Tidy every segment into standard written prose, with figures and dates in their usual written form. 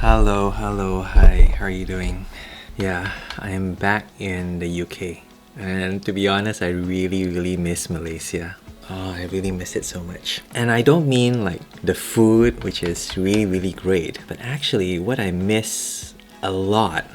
Hi, how are you doing? Yeah, I'm back in the UK. And to be honest, I really miss Malaysia. Oh, I really miss it so much. And I don't mean like the food, which is really great, but actually what I miss a lot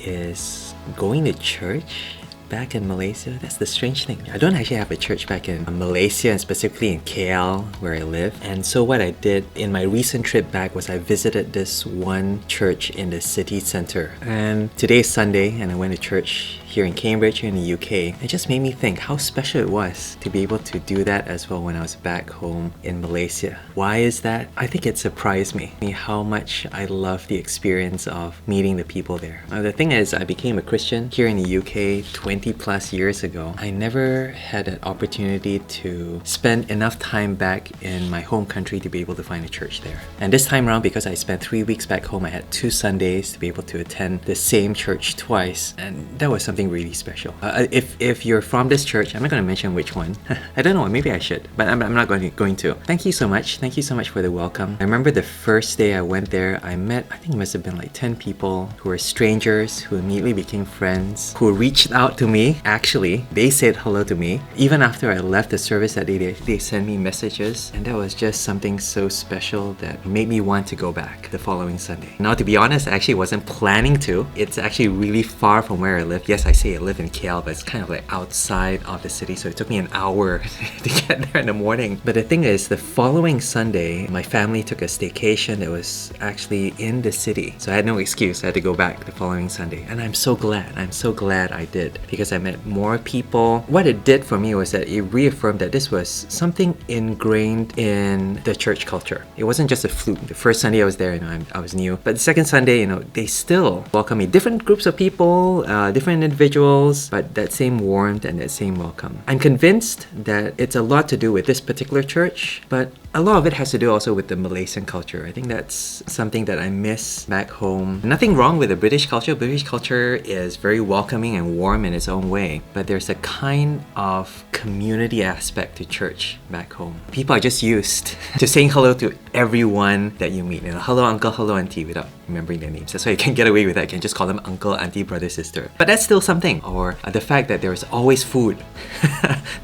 is going to church back in Malaysia. That's the strange thing. I don't actually have a church back in Malaysia, and specifically in KL where I live. And so what I did in my recent trip back was I visited this one church in the city center. And today's Sunday and I went to church here in Cambridge, here in the UK. It just made me think how special it was to be able to do that as well when I was back home in Malaysia. Why is that? I think it surprised me how much I love the experience of meeting the people there. The thing is, I became a Christian here in the UK 20 plus years ago. I never had an opportunity to spend enough time back in my home country to be able to find a church there. And this time around, because I spent 3 weeks back home, I had 2 Sundays to be able to attend the same church twice, and that was something really special. If you're from this church, I'm not going to mention which one. I don't know, maybe I should, but I'm not going to. Thank you so much for the welcome. I remember the first day I went there, I met, I think it must have been like 10 people who were strangers, who immediately became friends, who reached out to me. Actually, they said hello to me. Even after I left the service that day, they sent me messages, and that was just something so special that made me want to go back the following Sunday. Now, to be honest, I actually wasn't planning to. It's actually really far from where I live. Yes, I say I live in KL, but it's kind of like outside of the city, so it took me an hour to get there in the morning. But the thing is, the following Sunday, my family took a staycation that was actually in the city. So I had no excuse. I had to go back the following Sunday. And I'm so glad I did, because I met more people. What it did for me was that it reaffirmed that this was something ingrained in the church culture. It wasn't just a fluke. The first Sunday I was there, I was new. But the second Sunday, they still welcome me. Different groups of people, different individuals, but that same warmth and that same welcome. I'm convinced that it's a lot to do with this particular church, but a lot of it has to do also with the Malaysian culture. I think that's something that I miss back home. Nothing wrong with the British culture. British culture is very welcoming and warm in its own way, but there's a kind of community aspect to church back home. People are just used to saying hello to everyone that you meet. Hello uncle, hello auntie, without remembering their names. That's why you can get away with that. You can just call them uncle, auntie, brother, sister. But that's still something. Or the fact that there's always food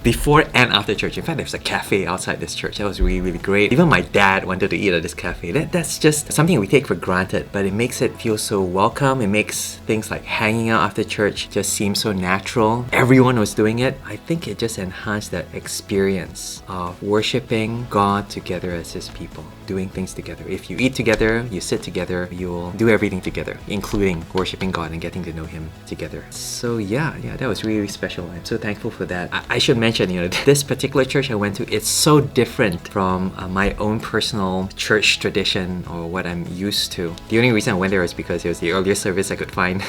before and after church. In fact, there's a cafe outside this church. That was really great. Even my dad wanted to eat at this cafe. That's just something we take for granted, but it makes it feel so welcome. It makes things like hanging out after church just seem so natural. Everyone was doing it. I think it just enhanced that experience of worshiping God together as His people, doing things together. If you eat together, you sit together, you'll do everything together, including worshiping God and getting to know Him together. So yeah, that was really special. I'm so thankful for that. I should mention, this particular church I went to, it's so different from my own personal church tradition or what I'm used to. The only reason I went there was because it was the earliest service I could find.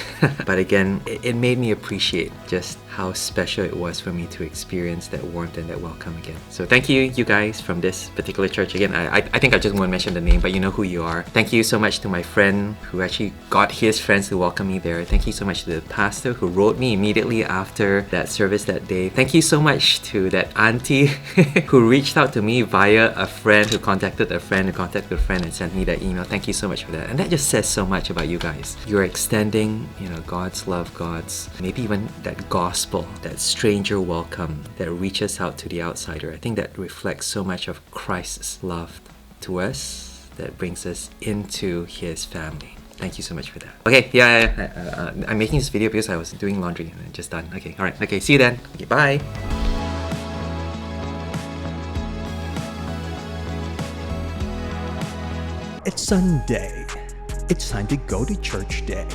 But again, it made me appreciate just how special it was for me to experience that warmth and that welcome again. So thank you guys from this particular church. Again, I think I just won't mention the name, but you know who you are. Thank you so much to my friend who actually got his friends to welcome me there. Thank you so much to the pastor who wrote me immediately after that service that day. Thank you so much to that auntie who reached out to me via a friend who contacted a friend who contacted a friend and sent me that email. Thank you so much for that. And that just says so much about you guys. You're extending, God's love, God's maybe even that gospel, that stranger welcome that reaches out to the outsider. I think that reflects so much of Christ's love to us that brings us into His family. Thank you so much for that. Okay, I'm making this video because I was doing laundry and I'm just done. Okay, alright, okay, see you then. Okay, bye. It's Sunday. It's time to go to church day.